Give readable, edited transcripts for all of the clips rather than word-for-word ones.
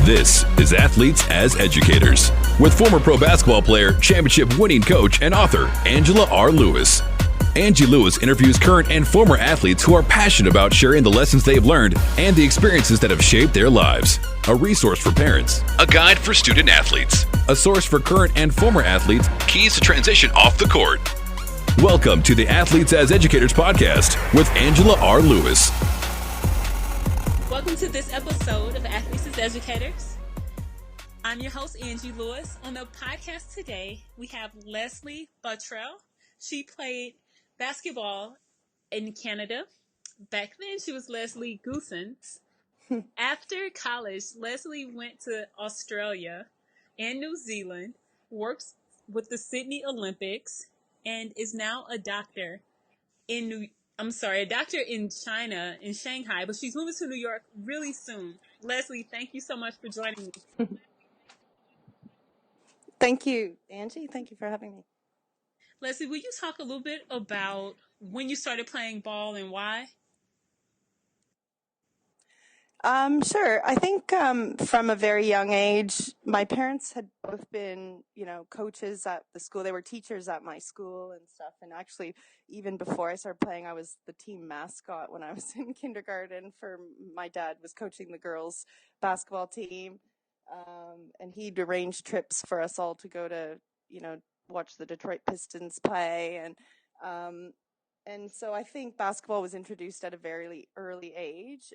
This is Athletes as Educators with former pro basketball player, championship winning coach, and author Angela R. Lewis. Angie Lewis interviews current and former athletes who are passionate about sharing the lessons they've learned and the experiences that have shaped their lives. A resource for parents, a guide for student athletes, a source for current and former athletes, keys to transition off the court. Welcome to the Athletes as Educators podcast with Angela R. Lewis. Welcome to this episode of Athletes as Educators. I'm your host, Angie Lewis. On the podcast today, we have Leslie Bottrell. She played basketball in Canada. Back then, she was Leslie Goosens. After college, Leslie went to Australia and New Zealand, works with the Sydney Olympics, and is now a doctor in China, in Shanghai, but she's moving to New York really soon. Leslie, thank you so much for joining me. Thank you, Angie. Thank you for having me. Leslie, will you talk a little bit about when you started playing ball and why? Sure. I think from a very young age, my parents had both been, coaches at the school. They were teachers at my school and stuff. And actually, even before I started playing, I was the team mascot when I was in kindergarten. My dad was coaching the girls' basketball team, and he'd arrange trips for us all to go to, watch the Detroit Pistons play. And so I think basketball was introduced at a very early age.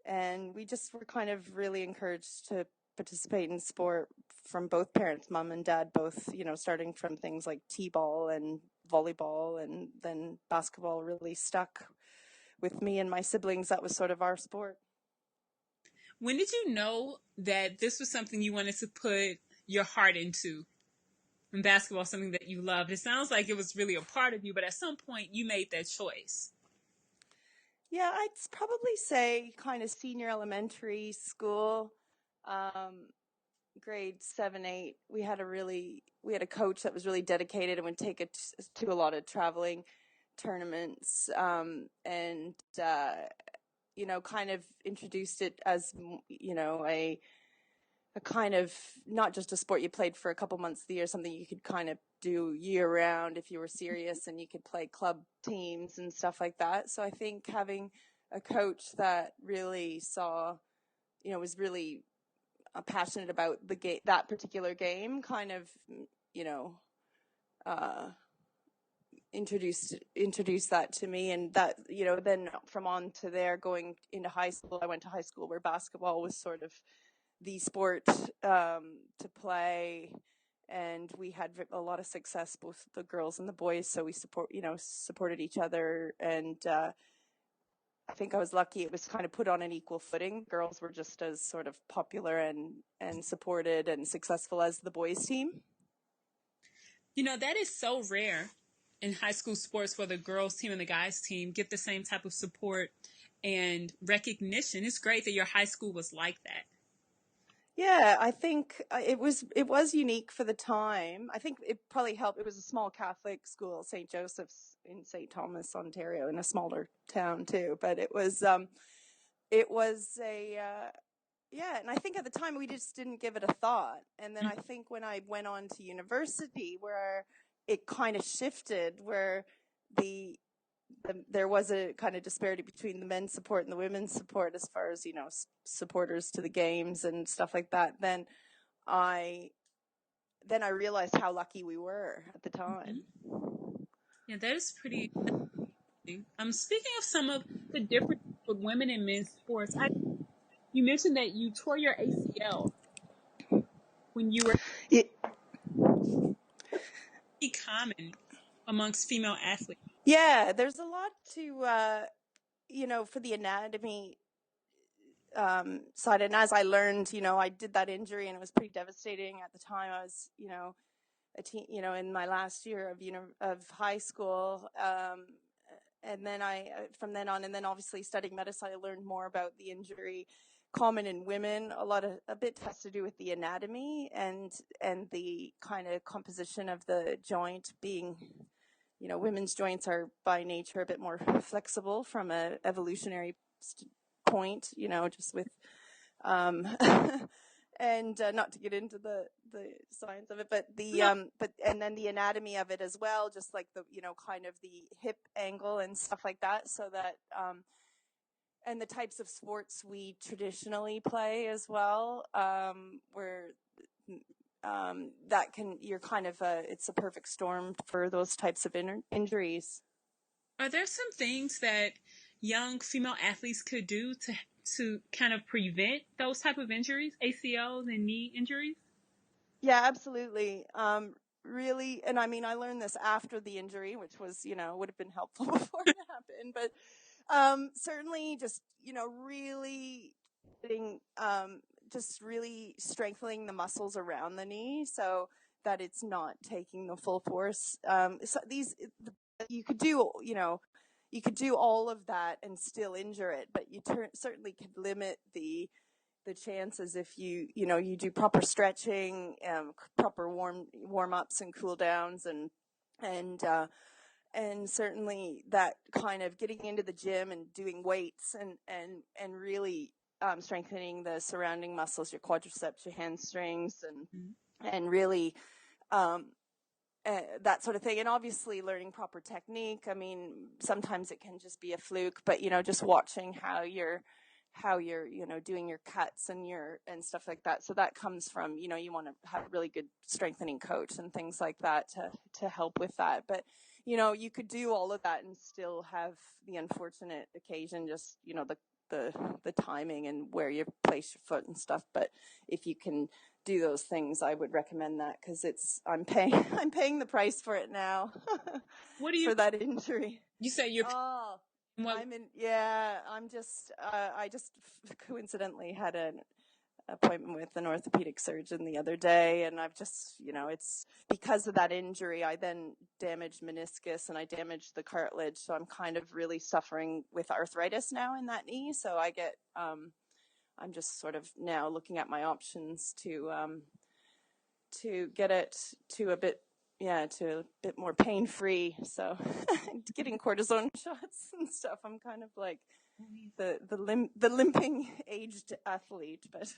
And we just were kind of really encouraged to participate in sport from both parents, mom and dad, both, starting from things like t-ball and volleyball, and then basketball really stuck with me and my siblings. That was sort of our sport. When did you know that this was something you wanted to put your heart into? And basketball, something that you loved. It sounds like it was really a part of you, but at some point you made that choice. Yeah, I'd probably say kind of senior elementary school, grade 7, 8. We had a coach that was really dedicated and would take it to a lot of traveling tournaments, and kind of introduced it as, a kind of not just a sport you played for a couple months of the year, something you could kind of do year round if you were serious, and you could play club teams and stuff like that. So I think having a coach that really saw, was really passionate about that particular game, kind of, introduced that to me. And that, then from on to there, going into high school, I went to high school where basketball was sort of the sport to play, and we had a lot of success, both the girls and the boys. So we supported each other, and I think I was lucky. It was kind of put on an equal footing. Girls were just as sort of popular and supported and successful as the boys team. That is so rare in high school sports, where the girls team and the guys team get the same type of support and recognition. It's great that your high school was like that. Yeah, I think it was unique for the time. I think it probably helped. It was a small Catholic school, St. Joseph's in St. Thomas, Ontario, in a smaller town too. But it was and I think at the time we just didn't give it a thought. And then I think when I went on to university, where it kind of shifted, where there was a kind of disparity between the men's support and the women's support as far as, supporters to the games and stuff like that. Then I realized how lucky we were at the time. Yeah, that is pretty interesting. Speaking of some of the differences with women and men's sports, you mentioned that you tore your ACL when you were pretty common amongst female athletes. Yeah, there's a lot to, for the anatomy side. And as I learned, I did that injury, and it was pretty devastating at the time. I was, in my last year of high school. And then from then on, and then obviously studying medicine, I learned more about the injury. Common in women, a bit has to do with the anatomy and the kind of composition of the joint being, women's joints are by nature a bit more flexible from a evolutionary point, just with And not to get into the science of it, but and then the anatomy of it as well, just like the kind of the hip angle and stuff like that, so that and the types of sports we traditionally play as well, where you're kind of it's a perfect storm for those types of injuries. Are there some things that young female athletes could do to kind of prevent those type of injuries, ACLs and knee injuries? Yeah, absolutely. Really, and I mean, I learned this after the injury, which was, would have been helpful before it happened, but certainly just, really getting, just really strengthening the muscles around the knee so that it's not taking the full force. So you could do, you could do all of that and still injure it, but you certainly could limit the chances if you do proper stretching, proper warm ups and cool downs, and certainly that kind of getting into the gym and doing weights and really strengthening the surrounding muscles, your quadriceps, your hamstrings, and really that sort of thing. And obviously learning proper technique. I mean, sometimes it can just be a fluke, but just watching how you're doing your cuts and stuff like that. So that comes from, you want to have a really good strengthening coach and things like that to help with that. But, you could do all of that and still have the unfortunate occasion, just, the timing and where you place your foot and stuff. But if you can do those things, I would recommend that, because I'm paying the price for it now. What do you for that injury? You say you're I'm just I just coincidentally had an appointment with an orthopedic surgeon the other day, and I've just, it's because of that injury, I then damaged meniscus and I damaged the cartilage, so I'm kind of really suffering with arthritis now in that knee. So I get I'm just sort of now looking at my options to get it to a bit more pain-free. So getting cortisone shots and stuff. I'm kind of like the limping aged athlete, but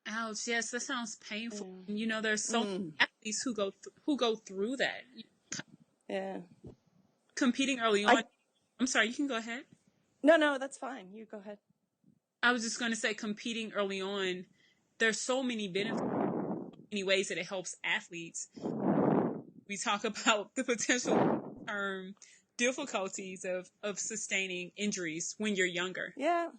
ouch, yes, that sounds painful. There's so many athletes who go through that. Yeah. Competing early on. I'm sorry, you can go ahead. No, that's fine. You go ahead. I was just going to say, competing early on, there's so many benefits, many ways that it helps athletes. We talk about the potential term difficulties of sustaining injuries when you're younger. Yeah.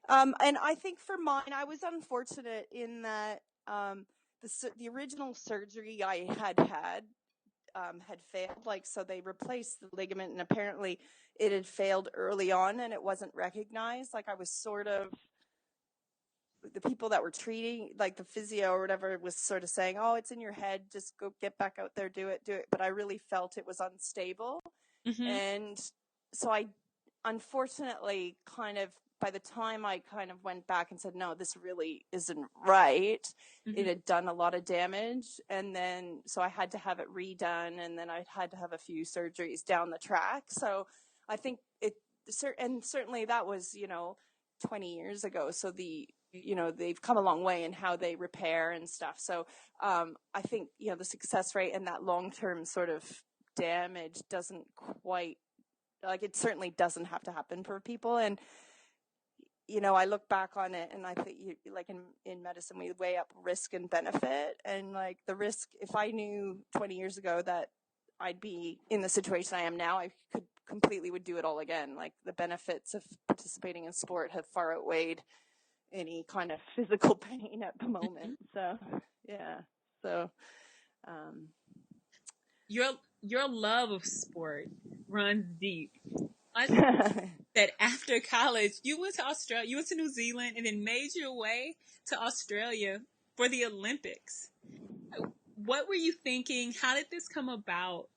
And I think for mine, I was unfortunate in that the original surgery I had failed. So they replaced the ligament, and apparently it had failed early on and it wasn't recognized. I was sort of, the people that were treating, the physio or whatever, was sort of saying, oh, it's in your head, just go get back out there, do it. But I really felt it was unstable. Mm-hmm. And so I, unfortunately, by the time I kind of went back and said, no, this really isn't right, it had done a lot of damage. And then, so I had to have it redone, and then I had to have a few surgeries down the track. So I think and certainly that was, 20 years ago. So they've come a long way in how they repair and stuff. So I think, the success rate and that long-term sort of damage doesn't quite, it certainly doesn't have to happen for people. And, I look back on it and I think, in medicine, we weigh up risk and benefit. And the risk, if I knew 20 years ago that I'd be in the situation I am now, I would do it all again. The benefits of participating in sport have far outweighed any kind of physical pain at the moment. So, yeah. So, your love of sport runs deep. I that after college, you went to Australia, you went to New Zealand, and then made your way to Australia for the Olympics. What were you thinking? How did this come about?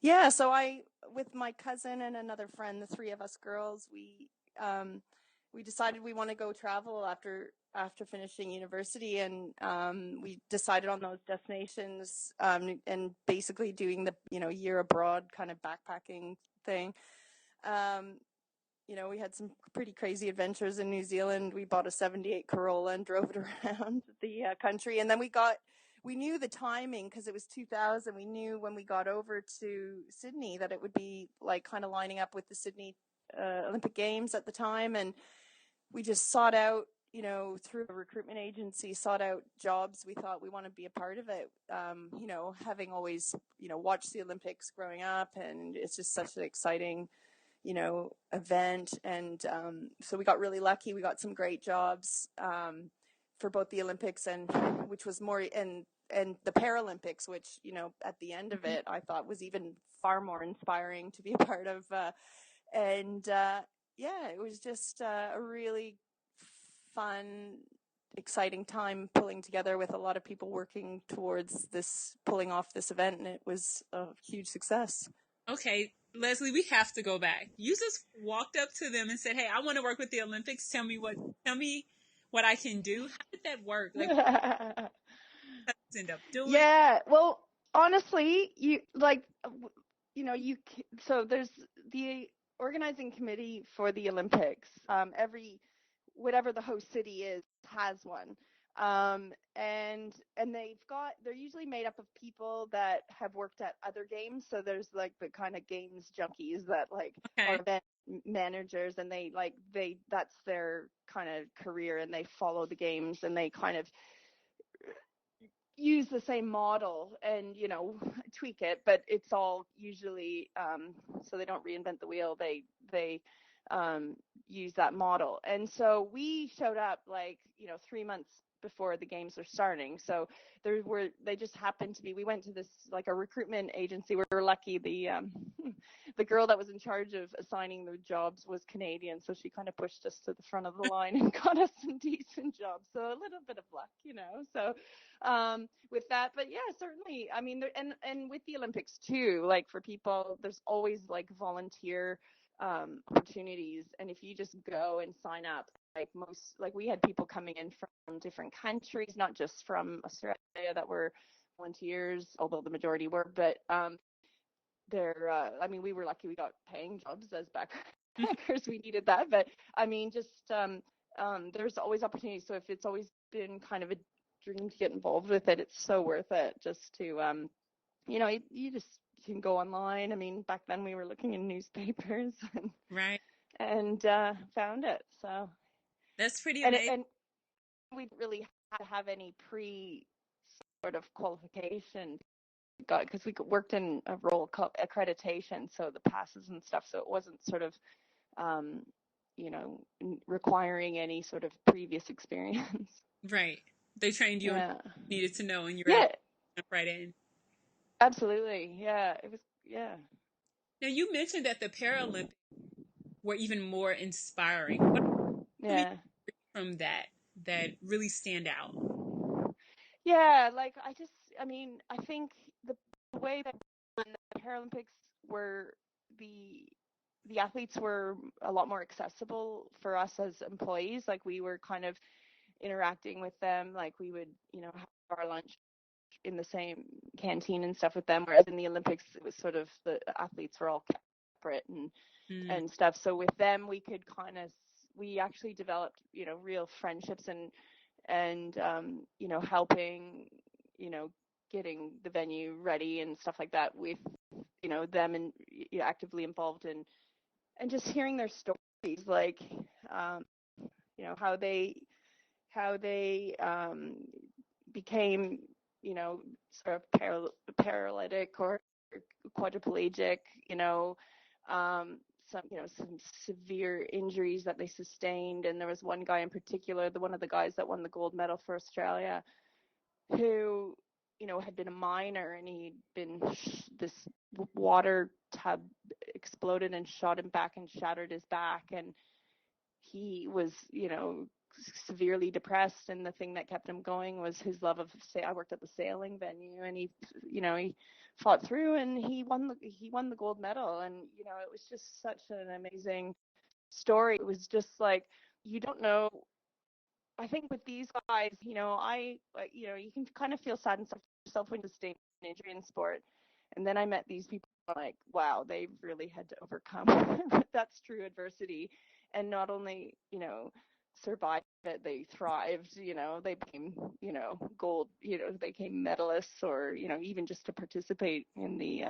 Yeah, so with my cousin and another friend, the three of us girls, we decided we want to go travel after finishing university, and we decided on those destinations, and basically doing the year abroad kind of backpacking thing. we had some pretty crazy adventures in New Zealand. We bought a 78 Corolla and drove it around the country. And then we knew the timing because it was 2000. We knew when we got over to Sydney that it would be like kind of lining up with the Sydney Olympic Games at the time. And we just sought out, through a recruitment agency, sought out jobs. We thought we want to be a part of it. Having always, watched the Olympics growing up, and it's just such an exciting, event. And so we got really lucky. We got some great jobs for both the Olympics and which was more and the Paralympics, which, at the end of it, I thought was even far more inspiring to be a part of. It was just a really fun, exciting time pulling together with a lot of people working towards pulling off this event, and it was a huge success. Okay, Leslie, we have to go back. You just walked up to them and said, "Hey, I want to work with the Olympics. Tell me what I can do." How did that work? Like, what did you end up doing? Yeah, well, honestly, so there's the organizing committee for the Olympics. Whatever the host city is has one. And they're usually made up of people that have worked at other games. So there's like the kind of games junkies that are event managers, and that's their kind of career, and they follow the games, and they kind of use the same model and tweak it, but it's all usually so they don't reinvent the wheel. They use that model. And so we showed up 3 months before the games were starting. So they just happened to be, we went to this a recruitment agency. We were lucky. The girl that was in charge of assigning the jobs was Canadian, so she kind of pushed us to the front of the line and got us some decent jobs. So a little bit of luck, so with that. But yeah, certainly, I mean, and with the Olympics too, for people, there's always volunteer opportunities, and if you just go and sign up, we had people coming in from different countries, not just from Australia, that were volunteers, although the majority were, but we were lucky we got paying jobs as backpackers. We needed that, but I mean, just there's always opportunities. So if it's always been kind of a dream to get involved with it, it's so worth it just to you just can go online. I mean, back then we were looking in newspapers and Right. And found it. So That's pretty amazing. And we didn't really have any sort of qualification, because we worked in a role called accreditation, so the passes and stuff. So it wasn't sort of requiring any sort of previous experience. Right. They trained you Yeah. on what you needed to know, and you were able to jump right in. Absolutely. Yeah. It was. Yeah. Now, you mentioned that the Paralympics were even more inspiring. What from that really stand out? Yeah, I think the way that the Paralympics were, the athletes were a lot more accessible for us as employees. We were kind of interacting with them, we would, have our lunch in the same canteen and stuff with them, whereas in the Olympics it was sort of the athletes were all separate and stuff. So with them we actually developed, real friendships and helping, getting the venue ready and stuff like that with, them, and actively involved in, and just hearing their stories, how they became, sort of paralytic or quadriplegic, some severe injuries that they sustained. And there was one guy in particular, one of the guys that won the gold medal for Australia, who, had been a miner, and he'd been, this water tub exploded and shot him back and shattered his back. And he was, severely depressed, and the thing that kept him going was his love of I worked at the sailing venue, and he fought through, and he won the gold medal. And it was just such an amazing story. It was just you don't know. I think with these guys, you can kind of feel sad and stuff yourself when you sustain an injury in sport. And then I met these people like, wow, they've really had to overcome that's true adversity, and not only, survived it, they thrived. They became, gold, they became medalists, or even just to participate in the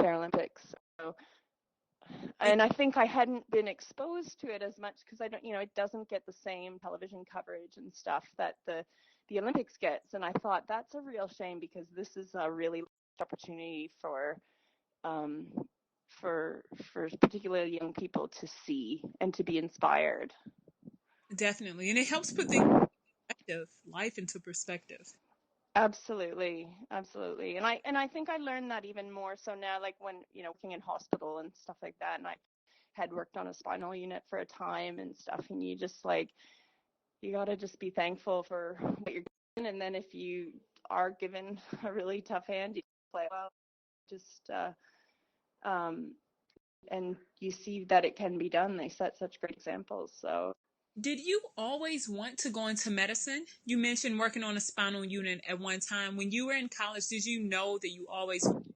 Paralympics. So, It and I think I hadn't been exposed to it as much because I don't, it doesn't get the same television coverage and stuff that the Olympics gets. And I thought that's a real shame, because this is a really opportunity um, for particularly young people to see and to be inspired. definitely, and it helps put things in perspective, life into perspective. Absolutely, absolutely. And I think I learned that even more so now, like when, working in hospital and stuff like that, and I had worked on a spinal unit for a time and stuff, and you just like, you got to just be thankful for what you're given. And then if you are given a really tough hand, you play well, just and you see that it can be done. They set such great examples. So Did you always want to go into medicine? You mentioned working on a spinal unit at one time. When you were in college, did you know that you always wanted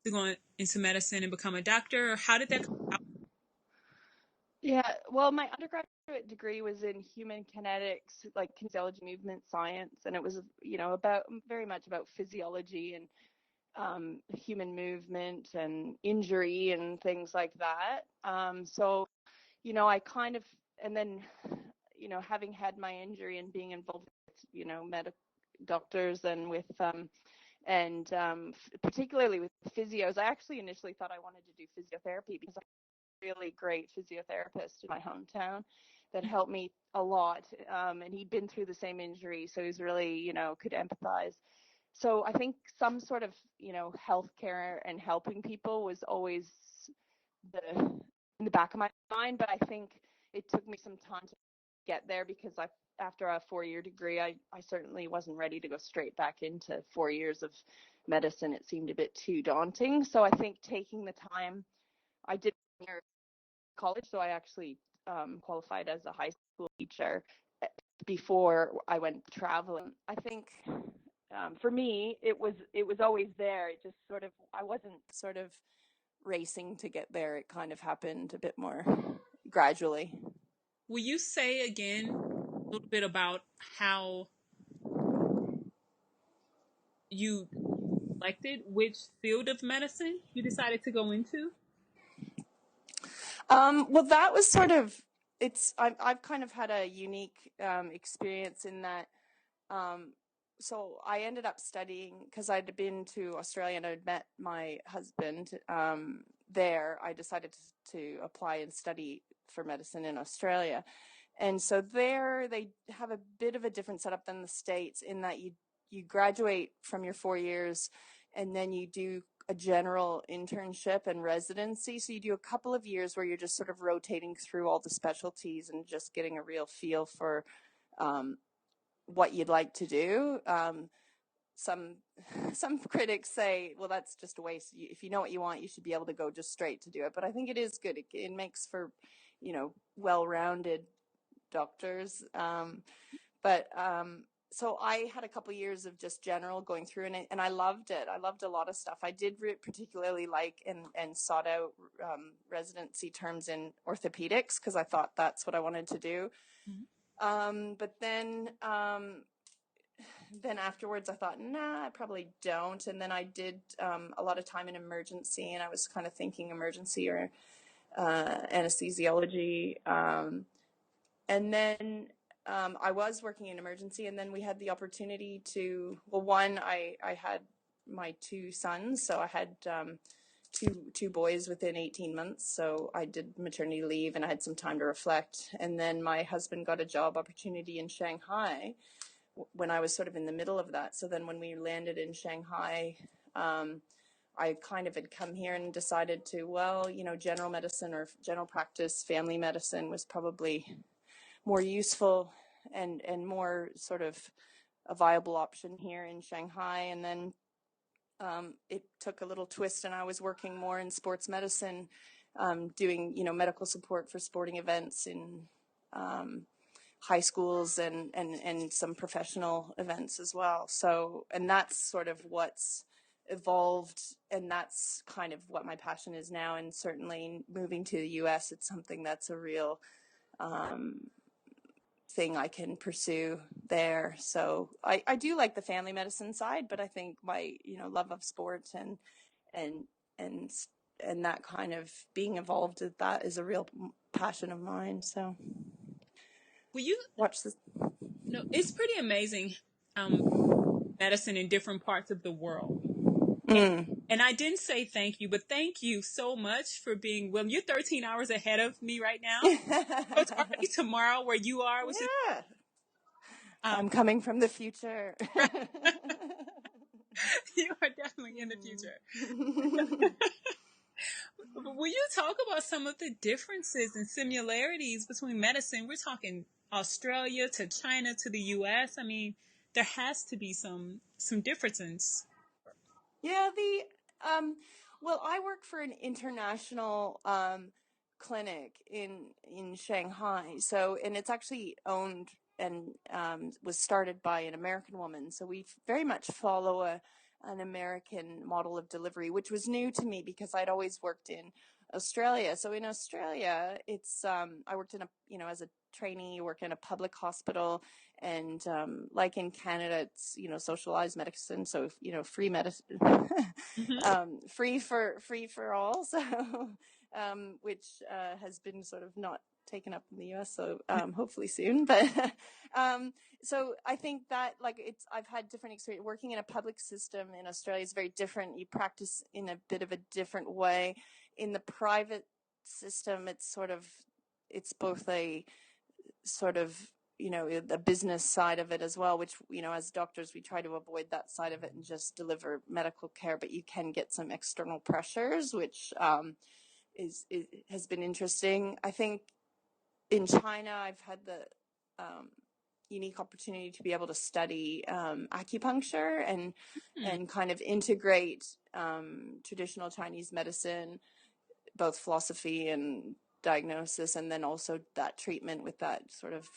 to go into medicine and become a doctor, or how did that come out? yeah, well, my undergraduate degree was in human kinetics, like kinesiology, movement science, and it was, about very much about physiology and human movement and injury and things like that. So, I kind of, and then, having had my injury and being involved with, medical doctors and with, particularly with physios, I actually initially thought I wanted to do physiotherapy because I'm a really great physiotherapist in my hometown that helped me a lot. And he'd been through the same injury, so he's really, could empathize. So I think some sort of, healthcare and helping people was always the in the back of my mind, but I think it took me some time to get there, because after a 4-year degree, I certainly wasn't ready to go straight back into 4 years of medicine. It seemed a bit too daunting. So I think taking the time, I did college, so I actually qualified as a high school teacher before I went traveling. I think for me, it was always there. It just sort of, I wasn't sort of racing to get there. It kind of happened a bit more gradually. Will you say again a little bit about how you selected which field of medicine you decided to go into? Well, that was sort of, I've kind of had a unique experience in that. Um, so I ended up studying, because I'd been to Australia and I'd met my husband there. I decided to apply and study for medicine in Australia. And so there they have a bit of a different setup than the States, in that you graduate from your 4 years and then you do a general internship and residency. So you do a couple of years where you're just sort of rotating through all the specialties and just getting a real feel for what you'd like to do. Some critics say, well, that's just a waste. If you know what you want, you should be able to go just straight to do it. But I think it is good. It makes for, well-rounded doctors. So I had a couple of years of just general going through, and I loved it. I loved a lot of stuff. I did particularly like and sought out residency terms in orthopedics, because I thought that's what I wanted to do. But then afterwards I thought, nah, I probably don't. And then I did a lot of time in emergency, and I was kind of thinking emergency or anesthesiology. And then I was working in emergency, and then we had the opportunity to, well, one, I had my 2 sons, so I had two boys within 18 months, so I did maternity leave and I had some time to reflect. And then my husband got a job opportunity in Shanghai when I was sort of in the middle of that. So then when we landed in Shanghai, I kind of had come here and decided to, well, general medicine or general practice, family medicine was probably more useful and more sort of a viable option here in Shanghai. And then it took a little twist, and I was working more in sports medicine, doing, medical support for sporting events in high schools and some professional events as well. So, and that's sort of what's evolved, and that's kind of what my passion is now. And certainly moving to the US, it's something that's a real thing I can pursue there. So I do like the family medicine side, but I think my, love of sport and and and that kind of being involved with that is a real passion of mine. So Will you? watch this. No, it's pretty amazing. Medicine in different parts of the world. And I didn't say thank you, but thank you so much for being William. You're 13 hours ahead of me right now. So it's already tomorrow where you are, which is I'm coming from the future. you are definitely in the future. Will you talk about some of the differences and similarities between medicine? We're talking Australia to China to the US. I mean, there has to be some differences. Yeah, well, I work for an international clinic in Shanghai. So, and it's actually owned and was started by an American woman. So we very much follow an American model of delivery, which was new to me because I'd always worked in Australia. So in Australia, it's I worked in as a trainee, you work in a public hospital, and like in Canada, it's socialized medicine, so free medicine, free for all. So which has been sort of not taken up in the US, so hopefully soon. But so I think that I've had different experience working in a public system in Australia is very different. You practice in a bit of a different way. In the private system, it's both a sort of the business side of it as well, which as doctors we try to avoid that side of it and just deliver medical care, but you can get some external pressures, which has been interesting. I think in China I've had the unique opportunity to be able to study acupuncture and kind of integrate traditional Chinese medicine, both philosophy and diagnosis, and then also that treatment with that sort of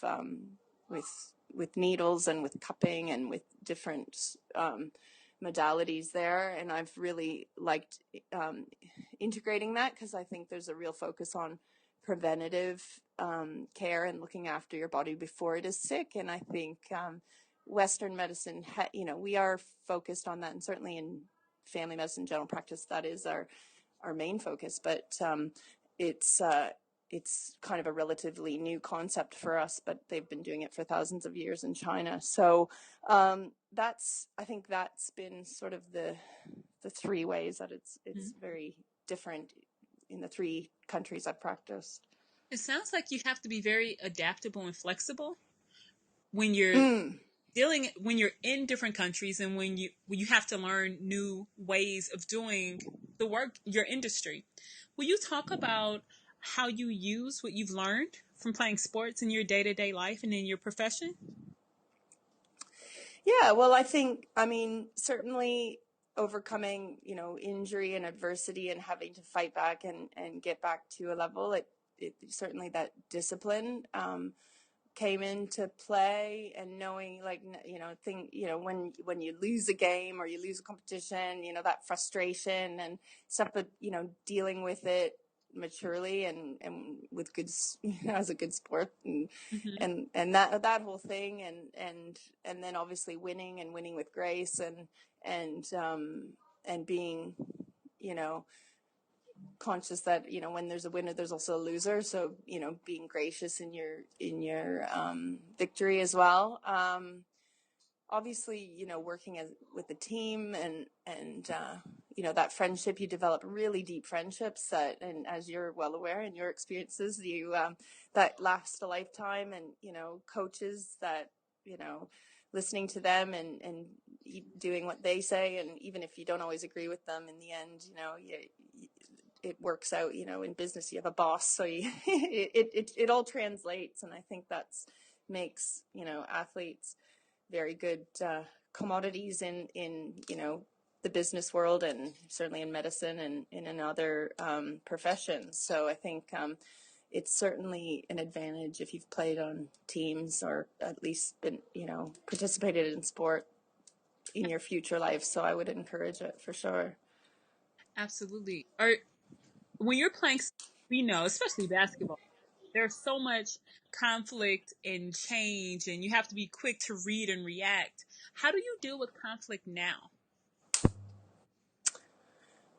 with needles and with cupping and with different modalities there. And I've really liked integrating that because I think there's a real focus on preventative care and looking after your body before it is sick. And I think Western medicine, we are focused on that, and certainly in family medicine, general practice, that is our main focus. But it's kind of a relatively new concept for us, but they've been doing it for thousands of years in China. So I think that's been sort of the three ways that it's very different in the three countries I've practiced. It sounds like you have to be very adaptable and flexible when you're when you're in different countries, and when you have to learn new ways of doing the work, your industry. Will you talk about how you use what you've learned from playing sports in your day-to-day life and in your profession? Yeah, well, I mean, certainly overcoming, injury and adversity and having to fight back and get back to a level, it certainly that discipline came into play, and knowing when you lose a game or you lose a competition, that frustration and stuff, but dealing with it maturely and with good, as a good sport, and that whole thing, and then obviously winning with grace, and being conscious that when there's a winner there's also a loser, so being gracious in your victory as well. Obviously working with the team, and that friendship, you develop really deep friendships that, and as you're well aware in your experiences, you that last a lifetime, and coaches that listening to them and doing what they say, and even if you don't always agree with them, in the end it works out. In business you have a boss, so it all translates, and I think that's makes athletes very good commodities in the business world, and certainly in medicine and in other professions. So I think it's certainly an advantage if you've played on teams or at least been participated in sport in your future life. So I would encourage it for sure. Absolutely. Or when you're playing, we know, especially basketball, there's so much conflict and change, and you have to be quick to read and react. How do you deal with conflict now?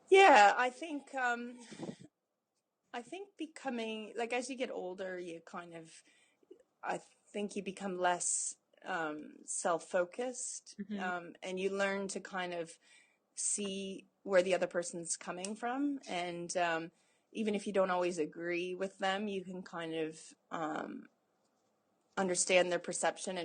Yeah, I think becoming like as you get older, you kind of I think you become less self-focused, Hmm. and you learn to kind of see where the other person's coming from, and even if you don't always agree with them, you can kind of understand their perception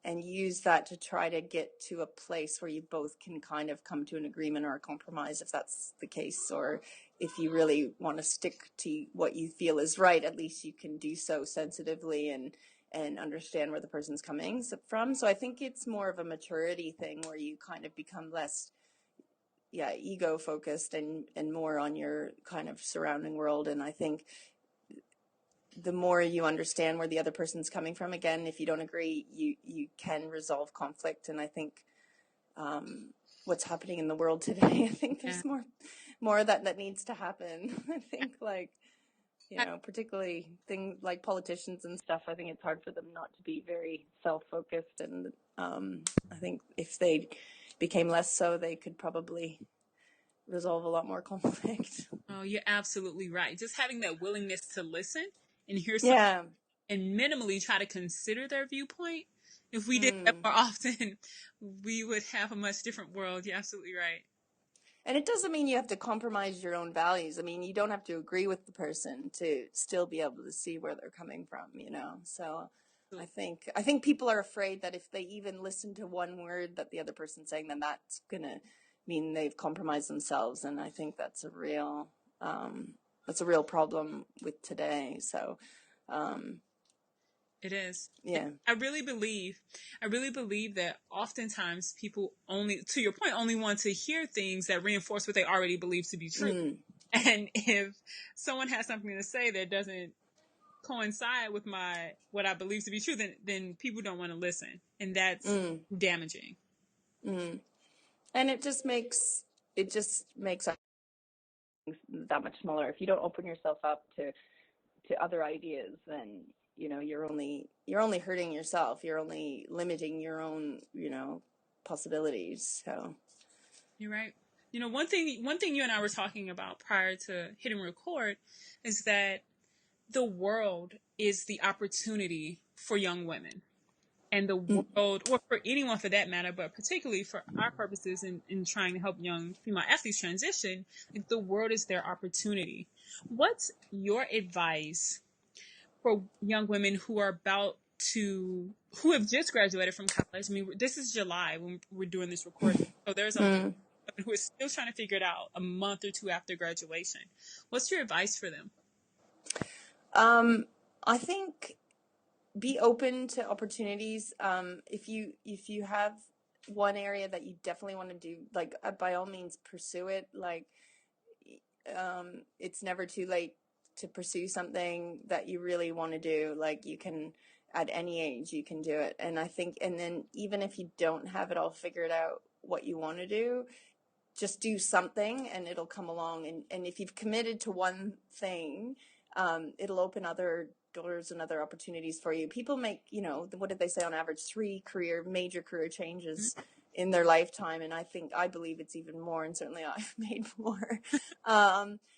and use that to try to get to a place where you both can kind of come to an agreement or a compromise, if that's the case. Or if you really want to stick to what you feel is right, at least you can do so sensitively and understand where the person's coming from. So I think it's more of a maturity thing where you kind of become less ego focused and more on your kind of surrounding world. And I think the more you understand where the other person's coming from, again, if you don't agree, you can resolve conflict. And I think what's happening in the world today, I think Yeah. there's more of that needs to happen. I think, like, particularly things like politicians and stuff, I think it's hard for them not to be very self-focused. And I think if they became less so, they could probably resolve a lot more conflict. Oh, you're absolutely right. Just having that willingness to listen and hear someone Yeah. and minimally try to consider their viewpoint. If we did that Mm. more often, we would have a much different world. You're absolutely right. And it doesn't mean you have to compromise your own values. I mean, you don't have to agree with the person to still be able to see where they're coming from. So I think people are afraid that if they even listen to one word that the other person's saying, then that's going to mean they've compromised themselves. And I think that's a real problem with today. So, It is. yeah. I really believe that oftentimes people only, to your point, only want to hear things that reinforce what they already believe to be true. Mm. And if someone has something to say that doesn't coincide with what I believe to be true, then people don't want to listen, and that's Mm. damaging. Mm. And it just makes us that much smaller. If you don't open yourself up to other ideas, then you're only hurting yourself. You're only limiting your own possibilities. So You're right. One thing you and I were talking about prior to hitting record is that the world is the opportunity for young women. And the world, or for anyone for that matter, but particularly for our purposes in trying to help young female athletes transition, like the world is their opportunity. What's your advice for young women who have just graduated from college? I mean, this is July when we're doing this recording, so there's a lot of women who are still trying to figure it out a month or two after graduation. What's your advice for them? I think be open to opportunities. If you have one area that you definitely want to do, like by all means pursue it. Like it's never too late to pursue something that you really want to do. Like you can, at any age, you can do it. And I think, and then even if you don't have it all figured out what you want to do, just do something and it'll come along. And if you've committed to one thing, it'll open other doors and other opportunities for you. People make, what did they say on average, 3 major career changes in their lifetime. And I believe it's even more, and certainly I've made more.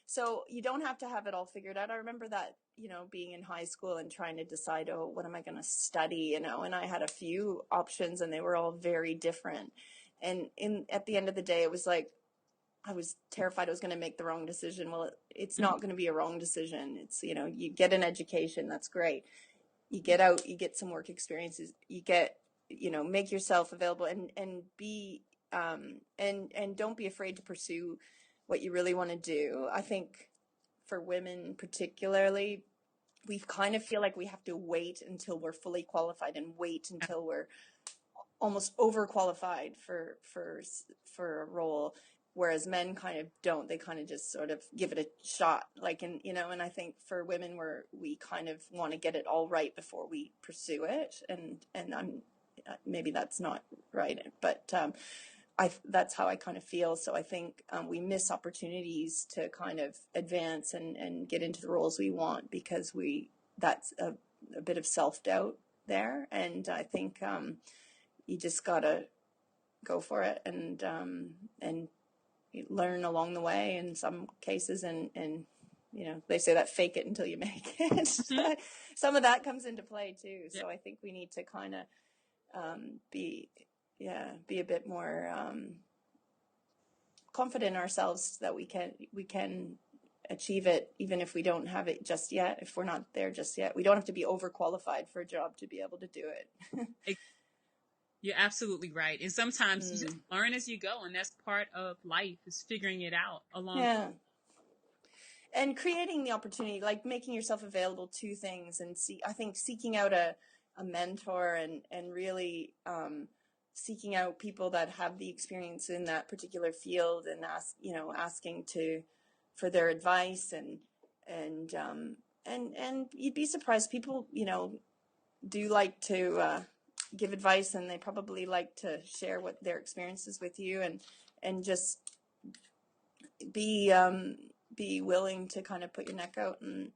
So you don't have to have it all figured out. I remember that, being in high school and trying to decide, what am I going to study, and I had a few options and they were all very different. And at the end of the day, it was like, I was terrified I was going to make the wrong decision. Well, it's not going to be a wrong decision. It's, you get an education. That's great. You get out, you get some work experiences, you get, make yourself available and be, and don't be afraid to pursue what you really want to do. I think for women particularly, we kind of feel like we have to wait until we're fully qualified and wait until we're almost overqualified for a role, whereas men kind of don't. They kind of just sort of give it a shot, like, and I think for women we kind of want to get it all right before we pursue it, and maybe that's not right, but that's how I kind of feel. So I think we miss opportunities to kind of advance and get into the roles we want, because that's a bit of self-doubt there. And I think you just got to go for it and learn along the way in some cases. And they say that fake it until you make it. Some of that comes into play too. Yeah. So I think we need to kind of be a bit more confident in ourselves that we can achieve it, even if we don't have it just yet. If we're not there just yet, we don't have to be overqualified for a job to be able to do it. You're absolutely right. And sometimes you just learn as you go, and that's part of life, is figuring it out along. Yeah. And creating the opportunity, like making yourself available to things, and I think seeking out a mentor and really seeking out people that have the experience in that particular field, and asking for their advice, and you'd be surprised. People, do like to give advice, and they probably like to share what their experiences with you, and just be willing to kind of put your neck out and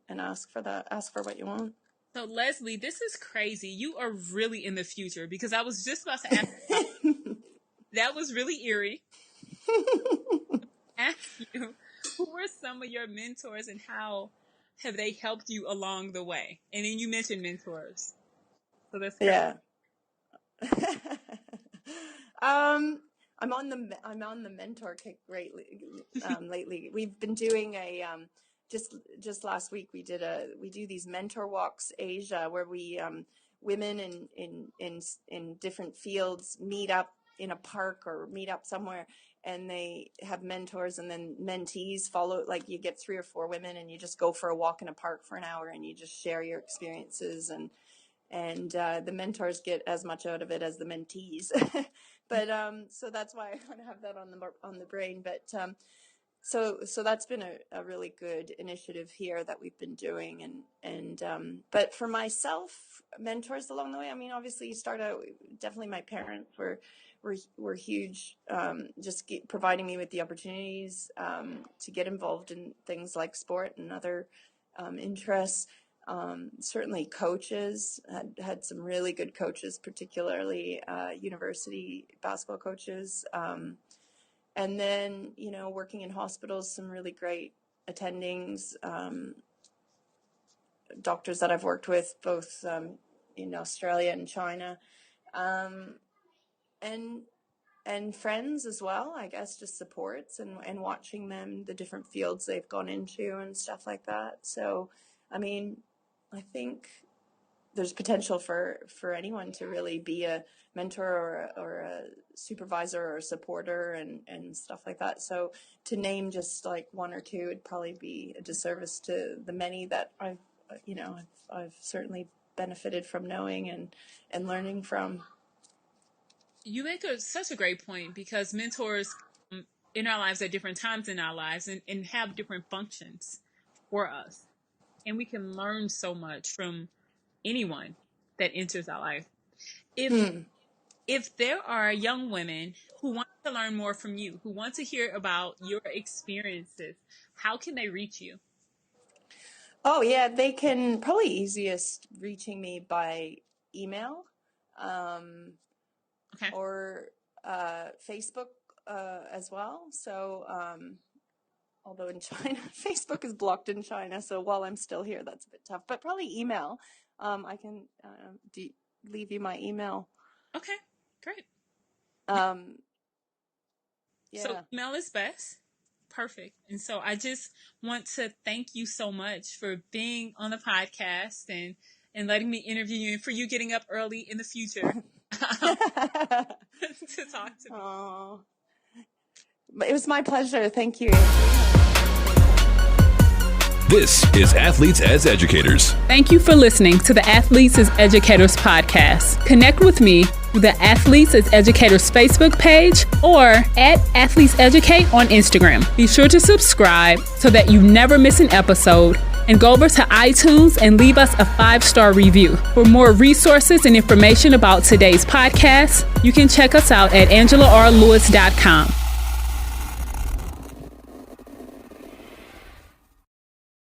ask for what you want. So Leslie, this is crazy. You are really in the future, because I was just about to ask that was really eerie. Ask you, who were some of your mentors and how have they helped you along the way? And then you mentioned mentors. So that's great. Yeah. I'm on the mentor kick lately. We've been doing a just last week we do these mentor walks Asia, where we women in different fields meet up in a park or meet up somewhere, and they have mentors, and then mentees follow. Like, you get 3 or 4 women, and you just go for a walk in a park for an hour, and you just share your experiences, and the mentors get as much out of it as the mentees. But so that's why I kind of have that on the brain. But so that's been a really good initiative here that we've been doing. And but for myself, mentors along the way, I mean, obviously you start out, definitely my parents were huge, just providing me with the opportunities to get involved in things like sport and other interests. Certainly coaches, had some really good coaches, particularly university basketball coaches. And then, working in hospitals, some really great attendings, doctors that I've worked with, both in Australia and China, and friends as well, I guess, just supports and watching them, the different fields they've gone into and stuff like that. So, I mean, I think there's potential for anyone to really be a mentor or a supervisor or a supporter and stuff like that. So to name just like 1 or 2 would probably be a disservice to the many that I've certainly benefited from knowing and learning from. You make such a great point, because mentors in our lives at different times in our lives and have different functions for us. And we can learn so much from anyone that enters our life. If there are young women who want to learn more from you, who want to hear about your experiences, how can they reach you? Oh, yeah, they can probably easiest reaching me by email, Okay. or Facebook as well. So, although in China, Facebook is blocked in China, so while I'm still here, that's a bit tough. But probably email. I can leave you my email. Okay, great. Yeah. So email is best. Perfect. And so I just want to thank you so much for being on the podcast and letting me interview you, and for you getting up early in the future to talk to me. Oh, it was my pleasure. Thank you. This is Athletes as Educators. Thank you for listening to the Athletes as Educators podcast. Connect with me through the Athletes as Educators Facebook page or at Athletes Educate on Instagram. Be sure to subscribe so that you never miss an episode, And go over to iTunes and leave us a 5-star review. For more resources and information about today's podcast, you can check us out at AngelaRLewis.com.